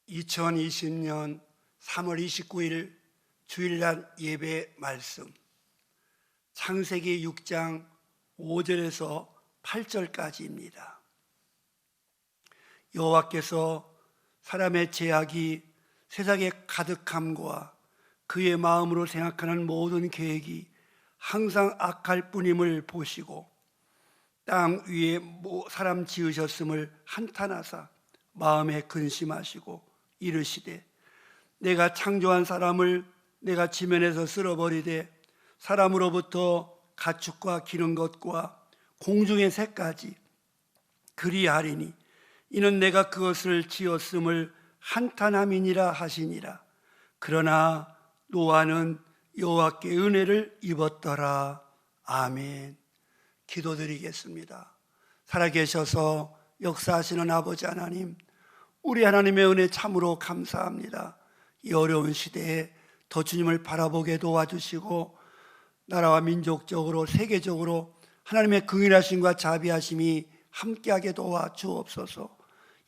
2020년 3월 29일 주일날 예배 말씀, 창세기 6장 5절에서 8절까지입니다. 여호와께서 사람의 죄악이 세상에 가득함과 그의 마음으로 생각하는 모든 계획이 항상 악할 뿐임을 보시고 땅 위에 사람 지으셨음을 한탄하사 마음에 근심하시고 이르시되 내가 창조한 사람을 내가 지면에서 쓸어버리되 사람으로부터 가축과 기는 것과 공중의 새까지 그리하리니 이는 내가 그것을 지었음을 한탄함이니라 하시니라. 그러나 노아는 여호와께 은혜를 입었더라. 아멘. 기도드리겠습니다. 살아계셔서 역사하시는 아버지 하나님, 우리 하나님의 은혜 참으로 감사합니다. 이 어려운 시대에 더 주님을 바라보게 도와주시고 나라와 민족적으로 세계적으로 하나님의 긍휼하심과 자비하심이 함께하게 도와주옵소서.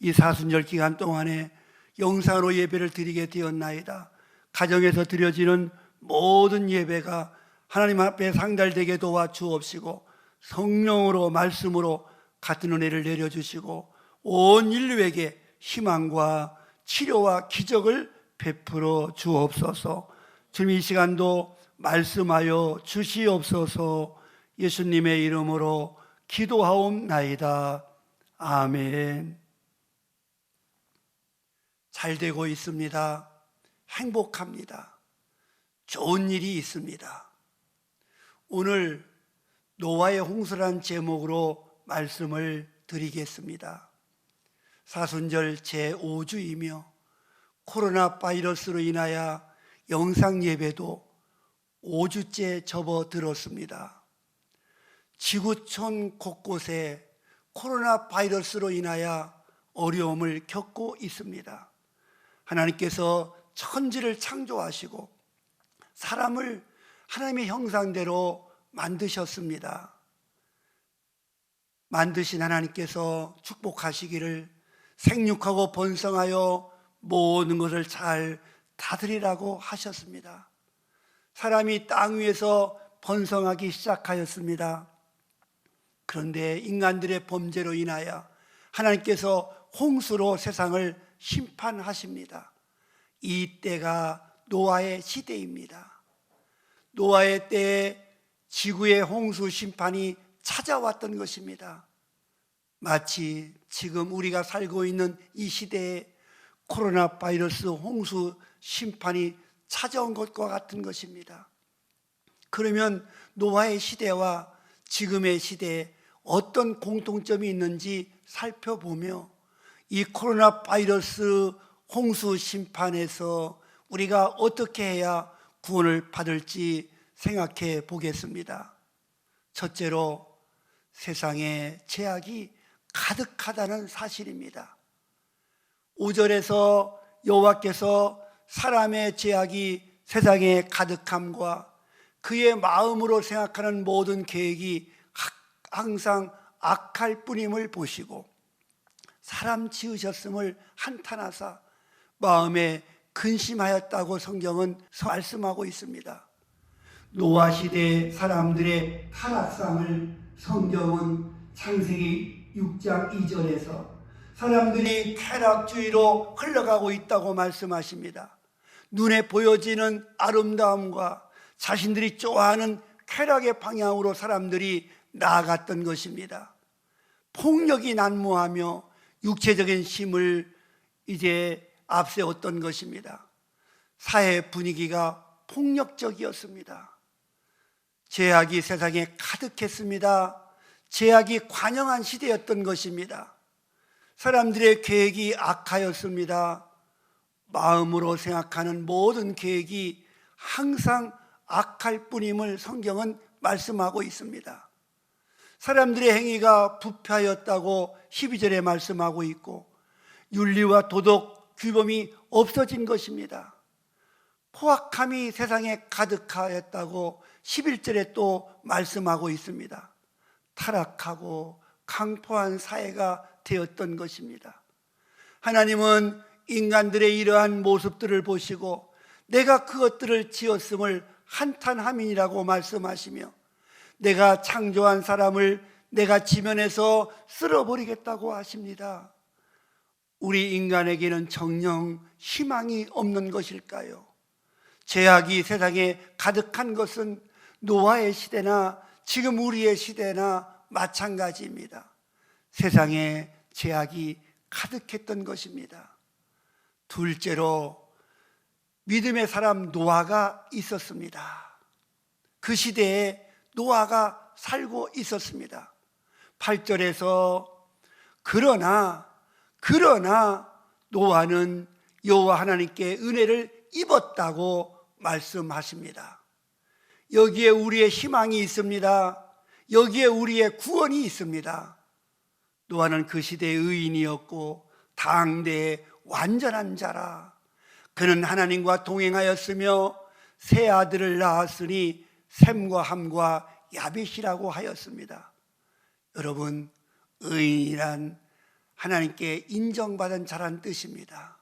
이 사순절 기간 동안에 영상으로 예배를 드리게 되었나이다. 가정에서 드려지는 모든 예배가 하나님 앞에 상달되게 도와주옵시고 성령으로 말씀으로 같은 은혜를 내려주시고 온 인류에게 희망과 치료와 기적을 베풀어 주옵소서. 주님, 이 시간도 말씀하여 주시옵소서. 예수님의 이름으로 기도하옵나이다. 아멘. 잘 되고 있습니다. 행복합니다. 좋은 일이 있습니다. 오늘 노아의 홍수란 제목으로 말씀을 드리겠습니다. 사순절 제5주이며 코로나 바이러스로 인하여 영상 예배도 5주째 접어들었습니다. 지구촌 곳곳에 코로나 바이러스로 인하여 어려움을 겪고 있습니다. 하나님께서 천지를 창조하시고 사람을 하나님의 형상대로 만드셨습니다. 만드신 하나님께서 축복하시기를 생육하고 번성하여 모든 것을 잘 다스리라고 하셨습니다. 사람이 땅 위에서 번성하기 시작하였습니다. 그런데 인간들의 범죄로 인하여 하나님께서 홍수로 세상을 심판하십니다. 이 때가 노아의 시대입니다. 노아의 때에 지구의 홍수 심판이 찾아왔던 것입니다. 마치 지금 우리가 살고 있는 이 시대에 코로나 바이러스 홍수 심판이 찾아온 것과 같은 것입니다. 그러면 노아의 시대와 지금의 시대에 어떤 공통점이 있는지 살펴보며 이 코로나 바이러스 홍수 심판에서 우리가 어떻게 해야 구원을 받을지 생각해 보겠습니다. 첫째로 세상에 죄악이 가득하다는 사실입니다. 5절에서 여호와께서 사람의 죄악이 세상에 가득함과 그의 마음으로 생각하는 모든 계획이 항상 악할 뿐임을 보시고 사람 지으셨음을 한탄하사 마음에 근심하였다고 성경은 말씀하고 있습니다. 노아 시대 사람들의 타락상을 성경은 창세기 6장 2절에서 사람들이 쾌락주의로 흘러가고 있다고 말씀하십니다. 눈에 보여지는 아름다움과 자신들이 좋아하는 쾌락의 방향으로 사람들이 나아갔던 것입니다. 폭력이 난무하며 육체적인 힘을 이제 앞세웠던 것입니다. 사회 분위기가 폭력적이었습니다. 죄악이 세상에 가득했습니다. 죄악이 관영한 시대였던 것입니다. 사람들의 계획이 악하였습니다. 마음으로 생각하는 모든 계획이 항상 악할 뿐임을 성경은 말씀하고 있습니다. 사람들의 행위가 부패하였다고 12절에 말씀하고 있고 윤리와 도덕 규범이 없어진 것입니다. 포악함이 세상에 가득하였다고 11절에 또 말씀하고 있습니다. 타락하고 강포한 사회가 되었던 것입니다. 하나님은 인간들의 이러한 모습들을 보시고 내가 그것들을 지었음을 한탄함이라고 말씀하시며 내가 창조한 사람을 내가 지면에서 쓸어버리겠다고 하십니다. 우리 인간에게는 정녕 희망이 없는 것일까요? 죄악이 세상에 가득한 것은 노아의 시대나 지금 우리의 시대나 마찬가지입니다. 세상에 죄악이 가득했던 것입니다. 둘째로 믿음의 사람 노아가 있었습니다. 그 시대에 노아가 살고 있었습니다. 8절에서 그러나 노아는 여호와 하나님께 은혜를 입었다고 말씀하십니다. 여기에 우리의 희망이 있습니다. 여기에 우리의 구원이 있습니다. 노아는 그 시대의 의인이었고 당대의 완전한 자라. 그는 하나님과 동행하였으며 세 아들을 낳았으니 셈과 함과 야벳이라고 하였습니다. 여러분, 의인이란 하나님께 인정받은 자란 뜻입니다.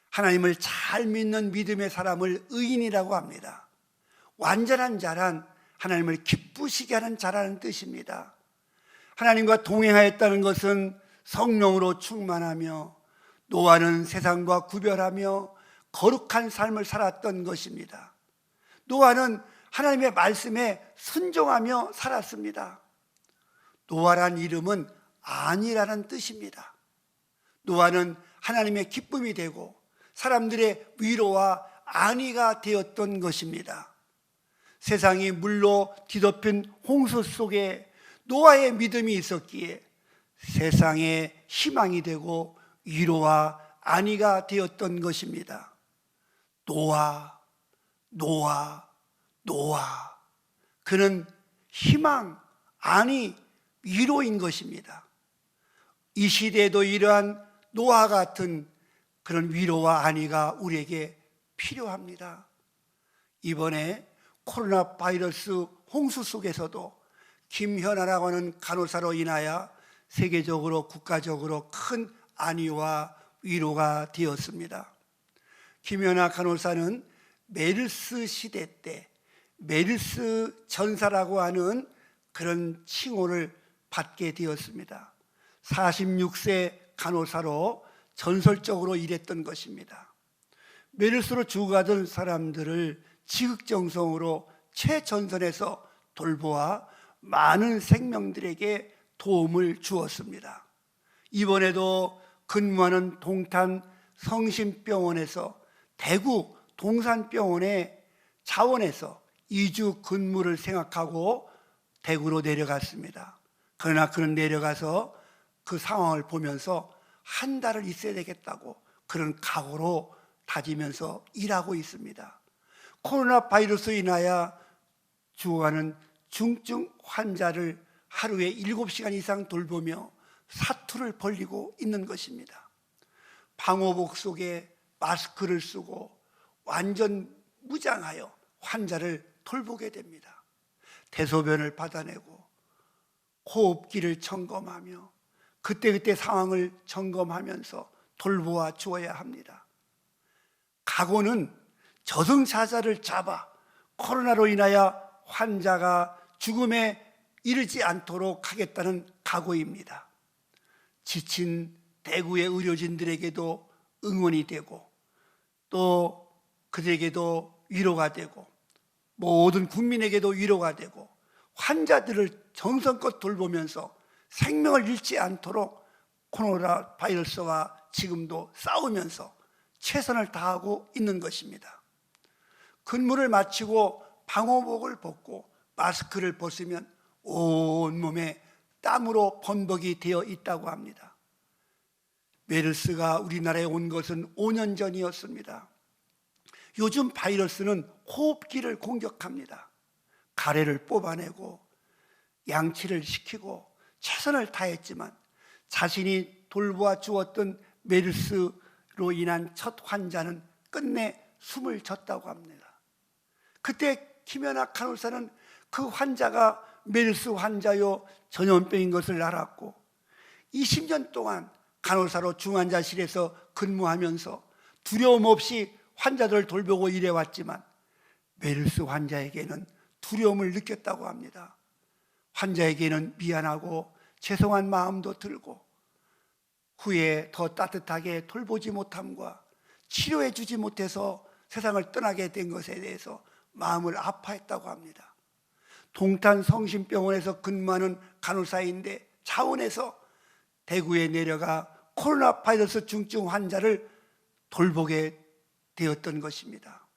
하나님을 잘 믿는 믿음의 사람을 의인이라고 합니다. 완전한 자란 하나님을 기쁘시게 하는 자라는 뜻입니다. 하나님과 동행하였다는 것은 성령으로 충만하며 노아는 세상과 구별하며 거룩한 삶을 살았던 것입니다. 노아는 하나님의 말씀에 순종하며 살았습니다. 노아란 이름은 안이라는 뜻입니다. 노아는 하나님의 기쁨이 되고 사람들의 위로와 안위가 되었던 것입니다. 세상이 물로 뒤덮인 홍수 속에 노아의 믿음이 있었기에 세상의 희망이 되고 위로와 안위가 되었던 것입니다. 노아. 그는 희망, 안위, 위로인 것입니다. 이 시대에도 이러한 노아 같은 그런 위로와 안위가 우리에게 필요합니다. 이번에 코로나 바이러스 홍수 속에서도 김현아라고 하는 간호사로 인하여 세계적으로 국가적으로 큰 안위와 위로가 되었습니다. 김현아 간호사는 메르스 시대 때 메르스 전사라고 하는 그런 칭호를 받게 되었습니다. 46세 간호사로 전설적으로 일했던 것입니다. 메르스로 죽어가던 사람들을 지극정성으로 최전선에서 돌보아 많은 생명들에게 도움을 주었습니다. 이번에도 근무하는 동탄 성심병원에서 대구 동산병원의 자원에서 2주 근무를 생각하고 대구로 내려갔습니다. 그러나 그는 내려가서 그 상황을 보면서 한 달을 있어야 되겠다고 그런 각오로 다지면서 일하고 있습니다. 코로나 바이러스로 인하여 죽어가는 중증 환자를 하루에 7시간 이상 돌보며 사투를 벌이고 있는 것입니다. 방호복 속에 마스크를 쓰고 완전 무장하여 환자를 돌보게 됩니다. 대소변을 받아내고 호흡기를 점검하며 그때그때 상황을 점검하면서 돌보아 주어야 합니다. 각오는 저승사자를 잡아 코로나로 인하여 환자가 죽음에 이르지 않도록 하겠다는 각오입니다. 지친 대구의 의료진들에게도 응원이 되고 또 그들에게도 위로가 되고 모든 국민에게도 위로가 되고 환자들을 정성껏 돌보면서 생명을 잃지 않도록 코로나 바이러스와 지금도 싸우면서 최선을 다하고 있는 것입니다. 근무를 마치고 방호복을 벗고 마스크를 벗으면 온몸에 땀으로 범벅이 되어 있다고 합니다. 메르스가 우리나라에 온 것은 5년 전이었습니다. 요즘 바이러스는 호흡기를 공격합니다. 가래를 뽑아내고 양치를 시키고 최선을 다했지만 자신이 돌보아 주었던 메르스로 인한 첫 환자는 끝내 숨을 졌다고 합니다. 그때 김연아 간호사는 그 환자가 메르스 환자요 전염병인 것을 알았고 20년 동안 간호사로 중환자실에서 근무하면서 두려움 없이 환자들을 돌보고 일해왔지만 메르스 환자에게는 두려움을 느꼈다고 합니다. 환자에게는 미안하고 죄송한 마음도 들고 후에 더 따뜻하게 돌보지 못함과 치료해 주지 못해서 세상을 떠나게 된 것에 대해서 마음을 아파했다고 합니다. 동탄 성심병원에서 근무하는 간호사인데 차원에서 대구에 내려가 코로나 바이러스 중증 환자를 돌보게 되었던 것입니다.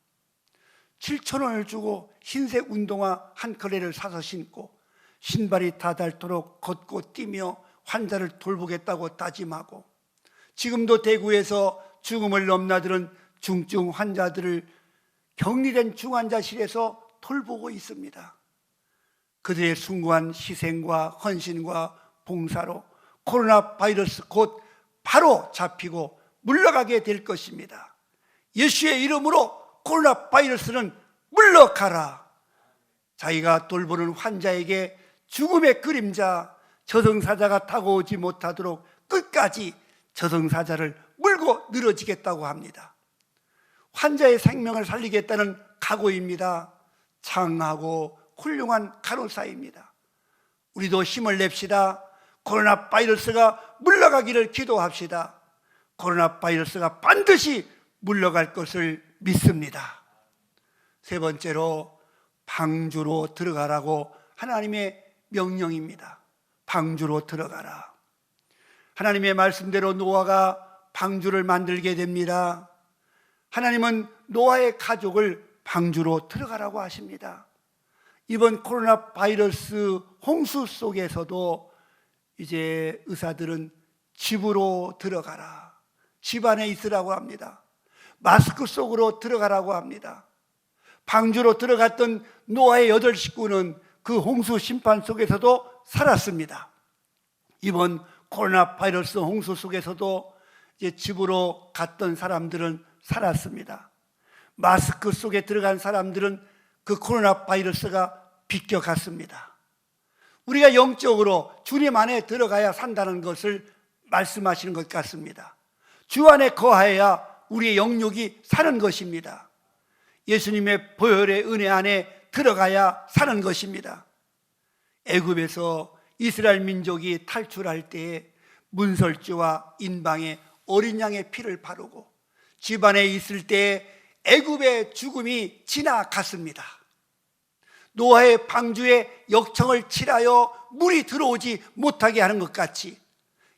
7,000원을 주고 흰색 운동화 한 켤레를 사서 신고 신발이 다 닳도록 걷고 뛰며 환자를 돌보겠다고 다짐하고 지금도 대구에서 죽음을 넘나드는 중증 환자들을 격리된 중환자실에서 돌보고 있습니다. 그들의 숭고한 희생과 헌신과 봉사로 코로나 바이러스 곧 바로 잡히고 물러가게 될 것입니다. 예수의 이름으로 코로나 바이러스는 물러가라. 자기가 돌보는 환자에게 죽음의 그림자, 저승사자가 다가오지 못하도록 끝까지 저승사자를 물고 늘어지겠다고 합니다. 환자의 생명을 살리겠다는 각오입니다. 장하고 훌륭한 간호사입니다. 우리도 힘을 냅시다. 코로나 바이러스가 물러가기를 기도합시다. 코로나 바이러스가 반드시 물러갈 것을 믿습니다. 세 번째로 방주로 들어가라고 하나님의 명령입니다. 방주로 들어가라. 하나님의 말씀대로 노아가 방주를 만들게 됩니다. 하나님은 노아의 가족을 방주로 들어가라고 하십니다. 이번 코로나 바이러스 홍수 속에서도 이제 의사들은 집으로 들어가라, 집 안에 있으라고 합니다. 마스크 속으로 들어가라고 합니다. 방주로 들어갔던 노아의 8 식구는 그 홍수 심판 속에서도 살았습니다. 이번 코로나 바이러스 홍수 속에서도 이제 집으로 갔던 사람들은 살았습니다. 마스크 속에 들어간 사람들은 그 코로나 바이러스가 비껴갔습니다. 우리가 영적으로 주님 안에 들어가야 산다는 것을 말씀하시는 것 같습니다. 주 안에 거하여야 우리의 영육이 사는 것입니다. 예수님의 보혈의 은혜 안에 들어가야 사는 것입니다. 애굽에서 이스라엘 민족이 탈출할 때에 문설주와 인방에 어린 양의 피를 바르고 집안에 있을 때에 애굽의 죽음이 지나갔습니다. 노아의 방주에 역청을 칠하여 물이 들어오지 못하게 하는 것 같이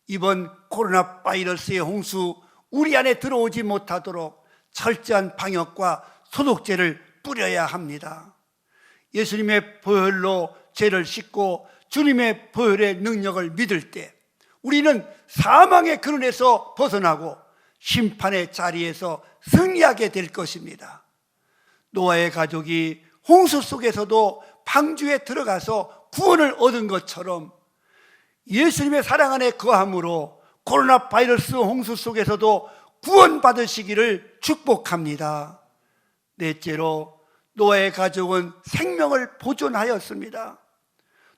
이번 코로나 바이러스의 홍수 우리 안에 들어오지 못하도록 철저한 방역과 소독제를 뿌려야 합니다. 예수님의 보혈로 죄를 씻고 주님의 보혈의 능력을 믿을 때 우리는 사망의 근원에서 벗어나고 심판의 자리에서 승리하게 될 것입니다. 노아의 가족이 홍수 속에서도 방주에 들어가서 구원을 얻은 것처럼 예수님의 사랑 안에 거함으로 코로나 바이러스 홍수 속에서도 구원받으시기를 축복합니다. 넷째로 노아의 가족은 생명을 보존하였습니다.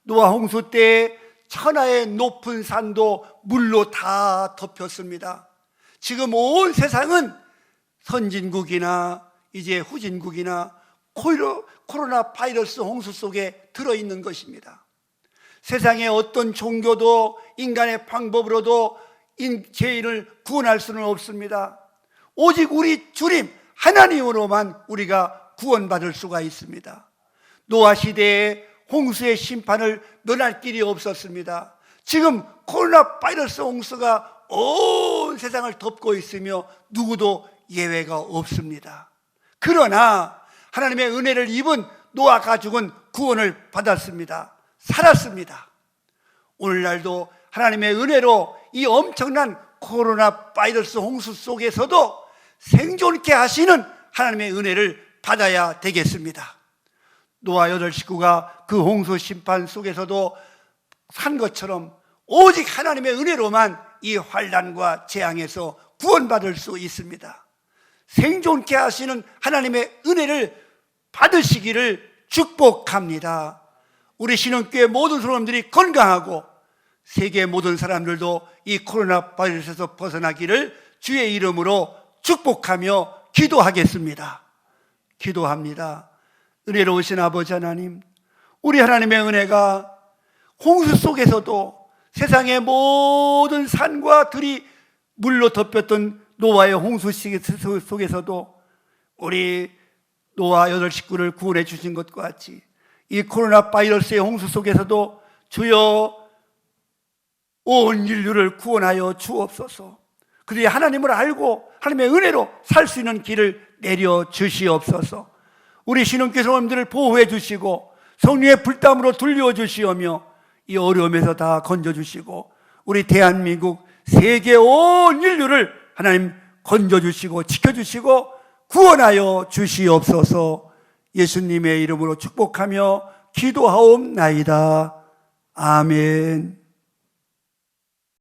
노아 홍수 때 천하의 높은 산도 물로 다 덮였습니다. 지금 온 세상은 선진국이나 이제 후진국이나 코로나 바이러스 홍수 속에 들어있는 것입니다. 세상의 어떤 종교도 인간의 방법으로도 죄인을 구원할 수는 없습니다. 오직 우리 주님 하나님으로만 우리가 구원받을 수가 있습니다. 노아 시대에 홍수의 심판을 면할 길이 없었습니다. 지금 코로나 바이러스 홍수가 온 세상을 덮고 있으며 누구도 예외가 없습니다. 그러나 하나님의 은혜를 입은 노아 가족은 구원을 받았습니다. 살았습니다. 오늘날도 하나님의 은혜로 이 엄청난 코로나 바이러스 홍수 속에서도 생존케 하시는 하나님의 은혜를 받아야 되겠습니다. 노아 8 식구가 그 홍수 심판 속에서도 산 것처럼 오직 하나님의 은혜로만 이 환난과 재앙에서 구원받을 수 있습니다. 생존케 하시는 하나님의 은혜를 받으시기를 축복합니다. 우리 신흥교회 모든 사람들이 건강하고 세계 모든 사람들도 이 코로나 바이러스에서 벗어나기를 주의 이름으로 축복하며 기도하겠습니다. 기도합니다. 은혜로우신 아버지 하나님, 우리 하나님의 은혜가 홍수 속에서도 세상의 모든 산과 들이 물로 덮였던 노아의 홍수 속에서도 우리 노아 8 식구를 구원해 주신 것과 같이 이 코로나 바이러스의 홍수 속에서도 주여 온 인류를 구원하여 주옵소서. 그들이 하나님을 알고 하나님의 은혜로 살 수 있는 길을 내려 주시옵소서. 우리 신혼교사님들을 보호해 주시고 성령의 불담으로 돌려 주시오며 이 어려움에서 다 건져 주시고 우리 대한민국 세계 온 인류를 하나님 건져 주시고 지켜 주시고 구원하여 주시옵소서. 예수님의 이름으로 축복하며 기도하옵나이다. 아멘.